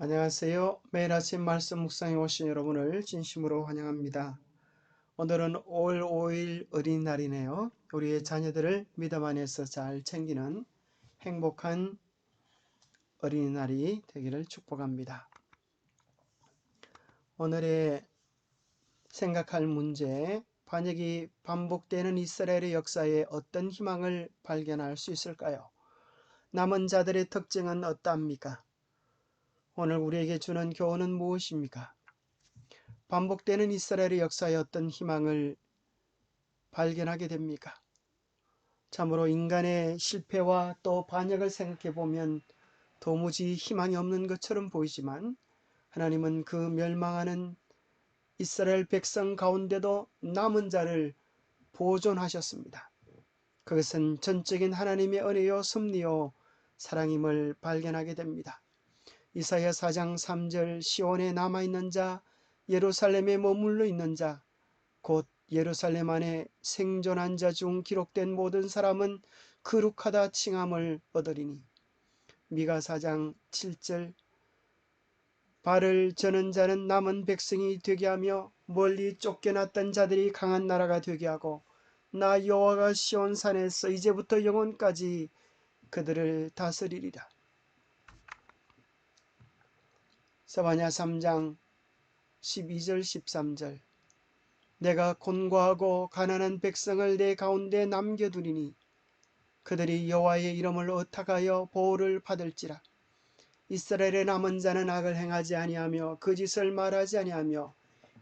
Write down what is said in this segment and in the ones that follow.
안녕하세요. 매일 아침 말씀 묵상에 오신 여러분을 진심으로 환영합니다. 오늘은 5월 5일 어린이날이네요. 우리의 자녀들을 믿음 안에서 잘 챙기는 행복한 어린이날이 되기를 축복합니다. 오늘의 생각할 문제, 반역이 반복되는 이스라엘의 역사에 어떤 희망을 발견할 수 있을까요? 남은 자들의 특징은 어떠합니까? 오늘 우리에게 주는 교훈은 무엇입니까? 반복되는 이스라엘의 역사에 어떤 희망을 발견하게 됩니까? 참으로 인간의 실패와 또 반역을 생각해 보면 도무지 희망이 없는 것처럼 보이지만 하나님은 그 멸망하는 이스라엘 백성 가운데도 남은 자를 보존하셨습니다. 그것은 전적인 하나님의 은혜요 섭리요 사랑임을 발견하게 됩니다. 이사야 4장 3절 시온에 남아있는 자 예루살렘에 머물러 있는 자 곧 예루살렘 안에 생존한 자 중 기록된 모든 사람은 거룩하다 칭함을 얻으리니. 미가 4장 7절 발을 저는 자는 남은 백성이 되게 하며 멀리 쫓겨났던 자들이 강한 나라가 되게 하고 나 여호와가 시온산에서 이제부터 영원까지 그들을 다스리리라. 스바냐 3장 12절 13절 내가 곤고하고 가난한 백성을 내 가운데 남겨두리니 그들이 여호와의 이름을 의탁하여 보호를 받을지라. 이스라엘의 남은 자는 악을 행하지 아니하며 거짓을 말하지 아니하며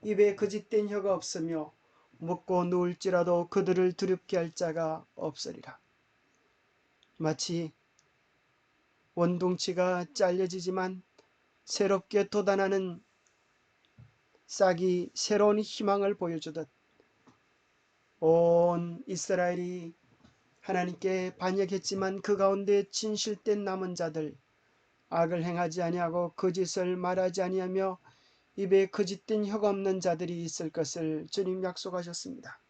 입에 거짓된 혀가 없으며 먹고 누울지라도 그들을 두렵게 할 자가 없으리라. 마치 원둥치가 잘려지지만 새롭게 돋아나는 싹이 새로운 희망을 보여주듯 온 이스라엘이 하나님께 반역했지만 그 가운데 진실된 남은 자들, 악을 행하지 아니하고 거짓을 말하지 아니하며 입에 거짓된 혀가 없는 자들이 있을 것을 주님 약속하셨습니다.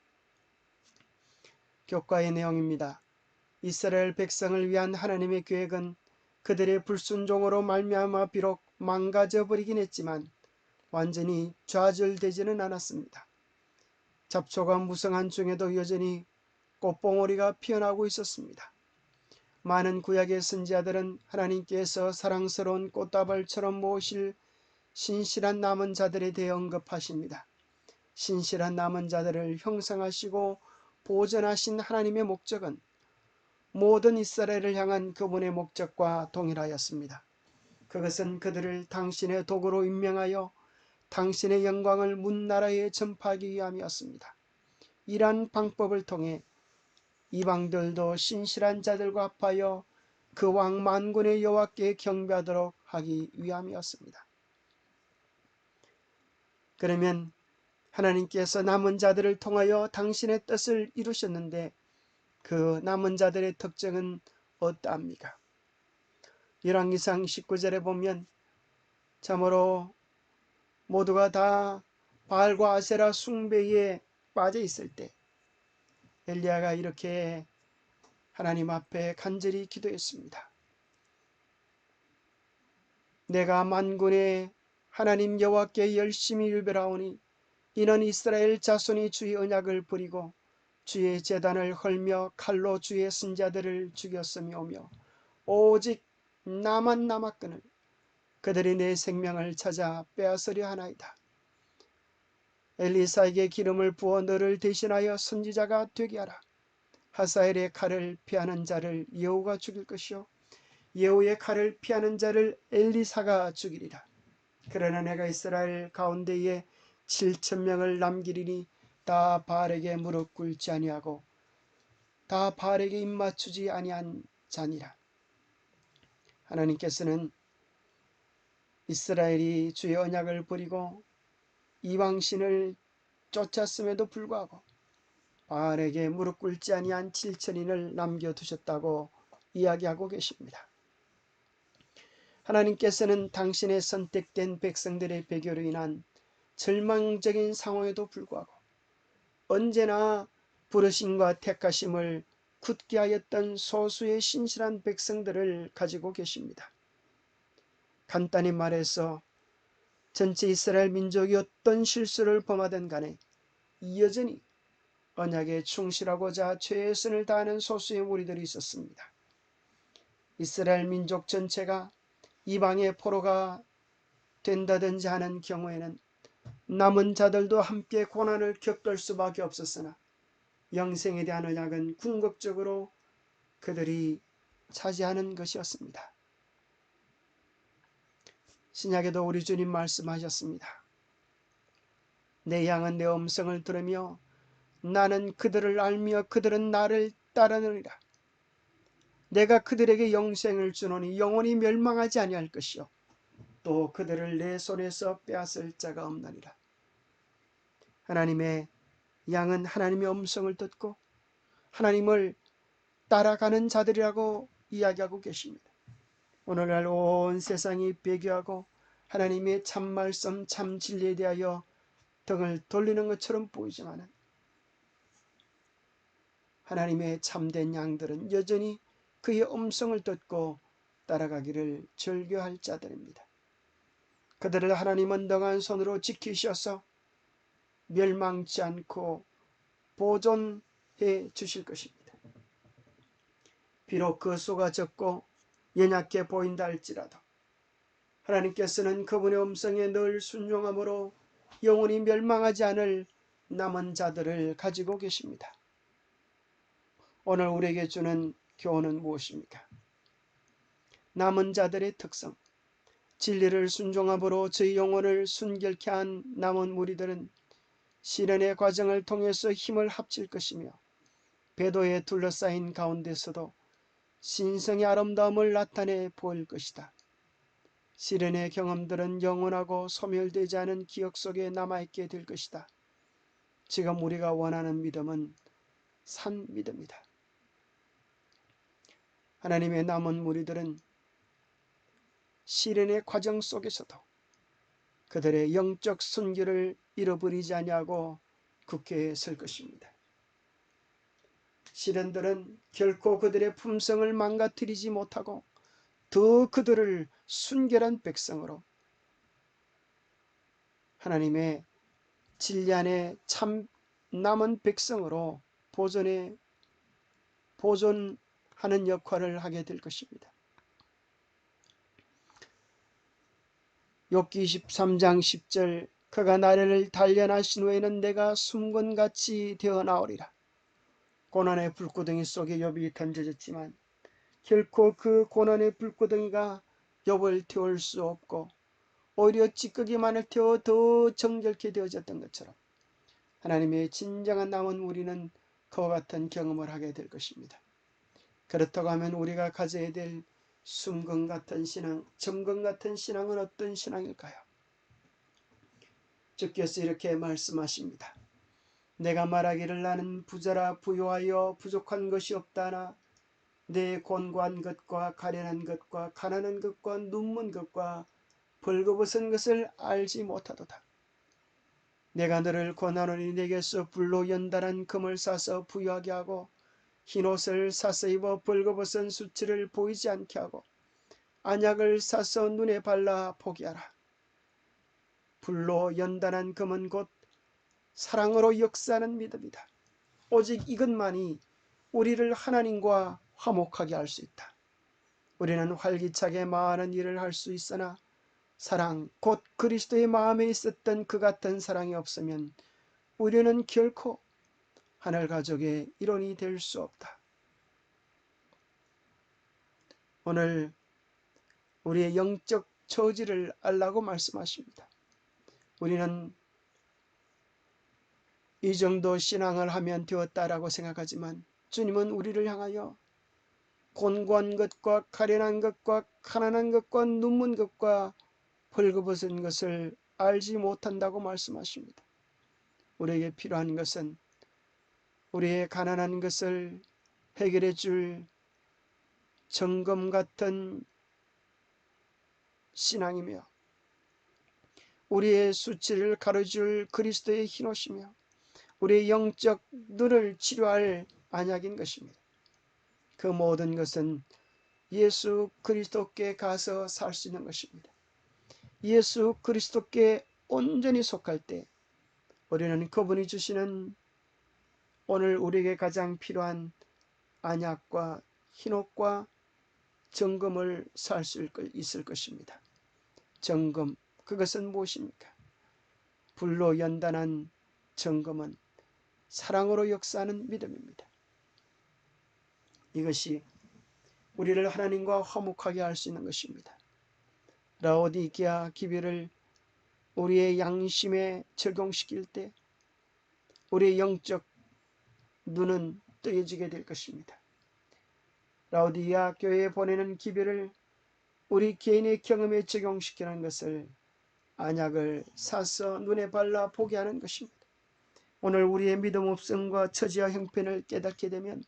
교과의 내용입니다. 이스라엘 백성을 위한 하나님의 계획은 그들의 불순종으로 말미암아 비록 망가져 버리긴 했지만 완전히 좌절되지는 않았습니다. 잡초가 무성한 중에도 여전히 꽃봉오리가 피어나고 있었습니다. 많은 구약의 선지자들은 하나님께서 사랑스러운 꽃다발처럼 모으실 신실한 남은 자들에 대해 언급하십니다. 신실한 남은 자들을 형성하시고 보존하신 하나님의 목적은 모든 이스라엘을 향한 그분의 목적과 동일하였습니다. 그것은 그들을 당신의 도구로 임명하여 당신의 영광을 문나라에 전파하기 위함이었습니다. 이러한 방법을 통해 이방들도 신실한 자들과 합하여 그 왕 만군의 여호와께 경배하도록 하기 위함이었습니다. 그러면 하나님께서 남은 자들을 통하여 당신의 뜻을 이루셨는데 그 남은 자들의 특징은 어떠합니까? 열왕기상 19절에 보면 참으로 모두가 다 바알과 아세라 숭배에 빠져 있을 때 엘리야가 이렇게 하나님 앞에 간절히 기도했습니다. 내가 만군의 하나님 여호와께 열심히 율별하오니 이는 이스라엘 자손이 주의 언약을 버리고 주의 제단을 헐며 칼로 주의 선자들을 죽였음이오며 오직 나만 남았거늘 그들이 내 생명을 찾아 빼앗으려 하나이다. 엘리사에게 기름을 부어 너를 대신하여 선지자가 되게 하라. 하사엘의 칼을 피하는 자를 여호가 죽일 것이요 여호의 칼을 피하는 자를 엘리사가 죽이리라. 그러나 내가 이스라엘 가운데에 7,000명을 남기리니 다 바알에게 무릎 꿇지 아니하고 다 바알에게 입맞추지 아니한 자니라. 하나님께서는 이스라엘이 주의 언약을 버리고 이방신을 쫓았음에도 불구하고 바알에게 무릎 꿇지 아니한 7,000인을 남겨두셨다고 이야기하고 계십니다. 하나님께서는 당신의 선택된 백성들의 배교로 인한 절망적인 상황에도 불구하고 언제나 부르심과 택하심을 굳게 하였던 소수의 신실한 백성들을 가지고 계십니다. 간단히 말해서 전체 이스라엘 민족이 어떤 실수를 범하든 간에 여전히 언약에 충실하고자 최선을 다하는 소수의 무리들이 있었습니다. 이스라엘 민족 전체가 이방의 포로가 된다든지 하는 경우에는 남은 자들도 함께 고난을 겪을 수밖에 없었으나 영생에 대한 언약은 궁극적으로 그들이 차지하는 것이었습니다. 신약에도 우리 주님 말씀하셨습니다. 내 양은 내 음성을 들으며 나는 그들을 알며 그들은 나를 따르느니라. 내가 그들에게 영생을 주노니 영원히 멸망하지 아니할 것이요 또 그들을 내 손에서 빼앗을 자가 없느니라. 하나님의 양은 하나님의 음성을 듣고 하나님을 따라가는 자들이라고 이야기하고 계십니다. 오늘날 온 세상이 배교하고 하나님의 참말씀 참진리에 대하여 등을 돌리는 것처럼 보이지만 하나님의 참된 양들은 여전히 그의 음성을 듣고 따라가기를 즐겨할 자들입니다. 그들을 하나님은 능한 손으로 지키셔서 멸망치 않고 보존해 주실 것입니다. 비록 그 수가 적고 연약해 보인다 할지라도 하나님께서는 그분의 음성에 늘 순종함으로 영원히 멸망하지 않을 남은 자들을 가지고 계십니다. 오늘 우리에게 주는 교훈은 무엇입니까? 남은 자들의 특성, 진리를 순종함으로 저희 영혼을 순결케 한 남은 무리들은 시련의 과정을 통해서 힘을 합칠 것이며 배도에 둘러싸인 가운데서도 신성의 아름다움을 나타내 보일 것이다. 시련의 경험들은 영원하고 소멸되지 않은 기억 속에 남아있게 될 것이다. 지금 우리가 원하는 믿음은 산 믿음이다. 하나님의 남은 무리들은 시련의 과정 속에서도 그들의 영적 순결을 잃어버리지 아니하고 굳게 설 것입니다. 시련들은 결코 그들의 품성을 망가뜨리지 못하고 더 그들을 순결한 백성으로 하나님의 진리 안에 참 남은 백성으로 보존하는 역할을 하게 될 것입니다. 욥기 23장 10절 그가 나를 단련하신 후에는 내가 숨건같이 되어 나오리라. 고난의 불구덩이 속에 욥이 던져졌지만 결코 그 고난의 불구덩이가 욥을 태울 수 없고 오히려 찌꺼기만을 태워 더 정결케 되어졌던 것처럼 하나님의 진정한 남은 우리는 그와 같은 경험을 하게 될 것입니다. 그렇다고 하면 우리가 가져야 될 숨금 같은 신앙, 점검 같은 신앙은 어떤 신앙일까요? 주께서 이렇게 말씀하십니다. 내가 말하기를 나는 부자라 부요하여 부족한 것이 없다나 내 곤고한 것과 가련한 것과 가난한 것과 눈먼 것과 벌거벗은 것을 알지 못하도다. 내가 너를 권하노니 내게서 불로 연단한 금을 사서 부유하게 하고 흰옷을 사서 입어 벌거벗은 수치를 보이지 않게 하고 안약을 사서 눈에 발라 포기하라. 불로 연단한 금은 곧 사랑으로 역사하는 믿음이다. 오직 이것만이 우리를 하나님과 화목하게 할 수 있다. 우리는 활기차게 많은 일을 할 수 있으나 사랑, 곧 그리스도의 마음에 있었던 그 같은 사랑이 없으면 우리는 결코 하늘 가족의 일원이 될 수 없다. 오늘 우리의 영적 처지를 알라고 말씀하십니다. 우리는 이 정도 신앙을 하면 되었다라고 생각하지만 주님은 우리를 향하여 곤고한 것과 가련한 것과 가난한 것과 눈먼 것과 벌거벗은 것을 알지 못한다고 말씀하십니다. 우리에게 필요한 것은 우리의 가난한 것을 해결해 줄 점검 같은 신앙이며 우리의 수치를 가려줄 그리스도의 흰옷이며 우리의 영적 눈을 치료할 안약인 것입니다. 그 모든 것은 예수 그리스도께 가서 살 수 있는 것입니다. 예수 그리스도께 온전히 속할 때 우리는 그분이 주시는 오늘 우리에게 가장 필요한 안약과 hinoc과 정금을 살 수 있을 것입니다. 정금, 그것은 무엇입니까? 불로 연단한 정금은 사랑으로 역사하는 믿음입니다. 이것이 우리를 하나님과 화목하게 할 수 있는 것입니다. 라오디게아 기별을 우리의 양심에 적용시킬 때 우리의 영적 눈은 뜨여지게 될 것입니다. 라오디게아 교회에 보내는 기별을 우리 개인의 경험에 적용시키는 것을 안약을 사서 눈에 발라 보게 하는 것입니다. 오늘 우리의 믿음 없음과 처지와 형편을 깨닫게 되면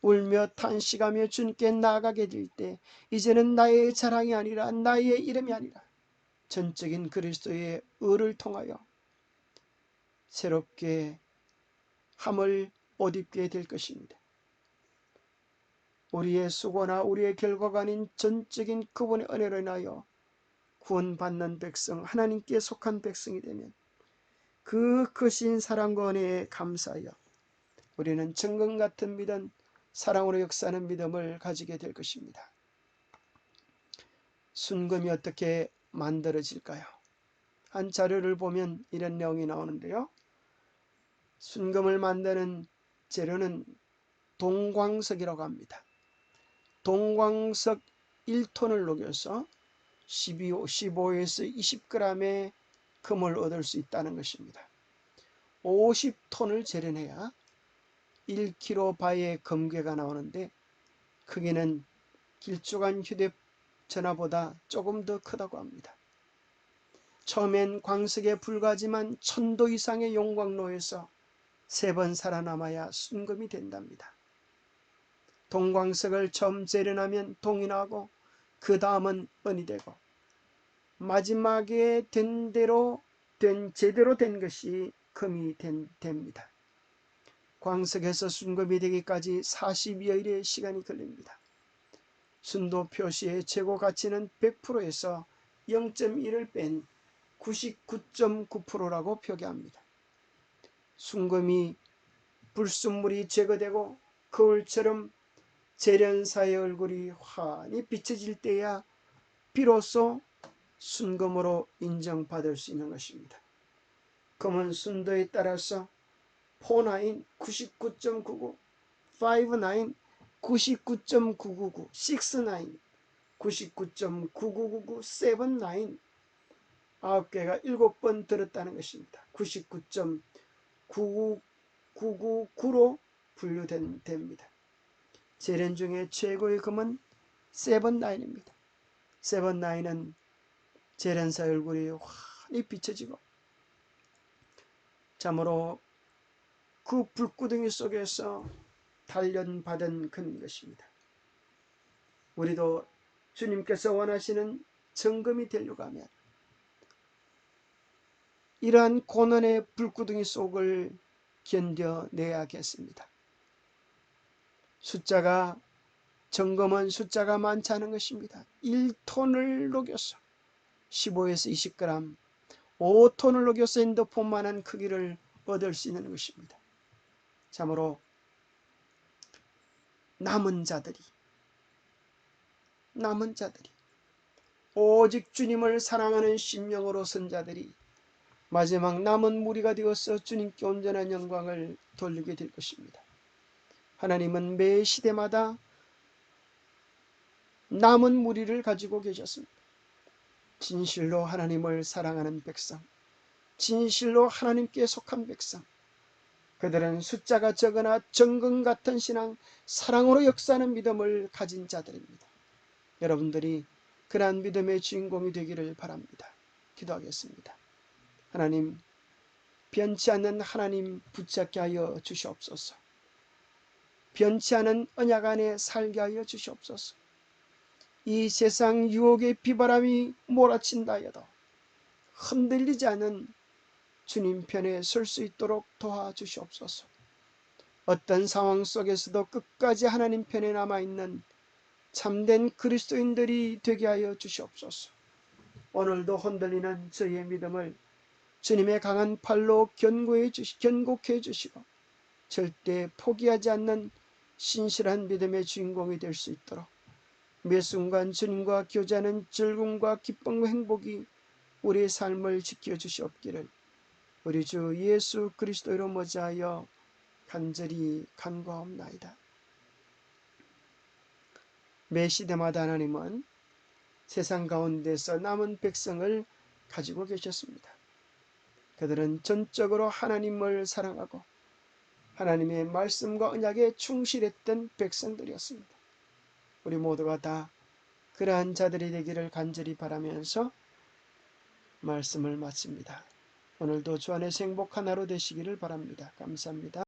울며 탄식하며 주님께 나아가게 될 때 이제는 나의 자랑이 아니라 나의 이름이 아니라 전적인 그리스도의 의를 통하여 새롭게 함을 옷 입게 될 것입니다. 우리의 수고나 우리의 결과가 아닌 전적인 그분의 은혜로 인하여 구원받는 백성, 하나님께 속한 백성이 되면 그 크신 사랑과 은혜에 감사하여 우리는 정금 같은 믿음, 사랑으로 역사하는 믿음을 가지게 될 것입니다. 순금이 어떻게 만들어질까요? 한 자료를 보면 이런 내용이 나오는데요. 순금을 만드는 재료는 동광석이라고 합니다. 동광석 1톤을 녹여서 15에서 20g의 금을 얻을 수 있다는 것입니다. 50톤을 재련해야 1kg 바의 금괴가 나오는데 크기는 길쭉한 휴대전화보다 조금 더 크다고 합니다. 처음엔 광석에 불과하지만 1000도 이상의 용광로에서 3번 살아남아야 순금이 된답니다. 동광석을 처음 재련하면 동이 나고 그 다음은 은이 되고 마지막에 제대로 된 것이 금이 됩니다. 광석에서 순금이 되기까지 40여일의 시간이 걸립니다. 순도 표시의 최고 가치는 100%에서 0.1을 뺀 99.9%라고 표기합니다. 순금이 불순물이 제거되고 거울처럼 재련사의 얼굴이 환히 비춰질 때야 비로소 순금으로 인정받을 수 있는 것입니다. 금은 순도에 따라서 49, 99.99, 59, 99.999, 69, 99.9999, 79, 9개가 7번 들었다는 것입니다. 99.99999로 분류됩니다. 재련 중에 최고의 금은 79입니다. 79은 재련사 얼굴이 환히 비춰지고 참으로 그 불구덩이 속에서 단련받은 금인 것입니다. 우리도 주님께서 원하시는 정금이 되려고 하면 이러한 고난의 불구덩이 속을 견뎌내야겠습니다. 정금은 숫자가 많지 않은 것입니다. 1톤을 녹여서 15에서 20g, 5톤을 녹여서 핸드폰만한 크기를 얻을 수 있는 것입니다. 참으로 남은 자들이 오직 주님을 사랑하는 심령으로 선 자들이 마지막 남은 무리가 되어서 주님께 온전한 영광을 돌리게 될 것입니다. 하나님은 매 시대마다 남은 무리를 가지고 계셨습니다. 진실로 하나님을 사랑하는 백성, 진실로 하나님께 속한 백성, 그들은 숫자가 적으나 정금 같은 신앙, 사랑으로 역사하는 믿음을 가진 자들입니다. 여러분들이 그러한 믿음의 주인공이 되기를 바랍니다. 기도하겠습니다. 하나님, 변치 않는 하나님 붙잡게 하여 주시옵소서. 변치 않은 언약 안에 살게 하여 주시옵소서. 이 세상 유혹의 비바람이 몰아친다 하여도 흔들리지 않은 주님 편에 설 수 있도록 도와주시옵소서. 어떤 상황 속에서도 끝까지 하나님 편에 남아있는 참된 그리스도인들이 되게 하여 주시옵소서. 오늘도 흔들리는 저희의 믿음을 주님의 강한 팔로 견고해 주시고 절대 포기하지 않는 신실한 믿음의 주인공이 될 수 있도록 매 순간 주님과 교제하는 즐거움과 기쁨과 행복이 우리의 삶을 지켜주시옵기를 우리 주 예수 그리스도로 모자하여 간절히 간구하옵나이다. 매 시대마다 하나님은 세상 가운데서 남은 백성을 가지고 계셨습니다. 그들은 전적으로 하나님을 사랑하고 하나님의 말씀과 언약에 충실했던 백성들이었습니다. 우리 모두가 다 그러한 자들이 되기를 간절히 바라면서 말씀을 마칩니다. 오늘도 주 안에서 행복한 하루 되시기를 바랍니다. 감사합니다.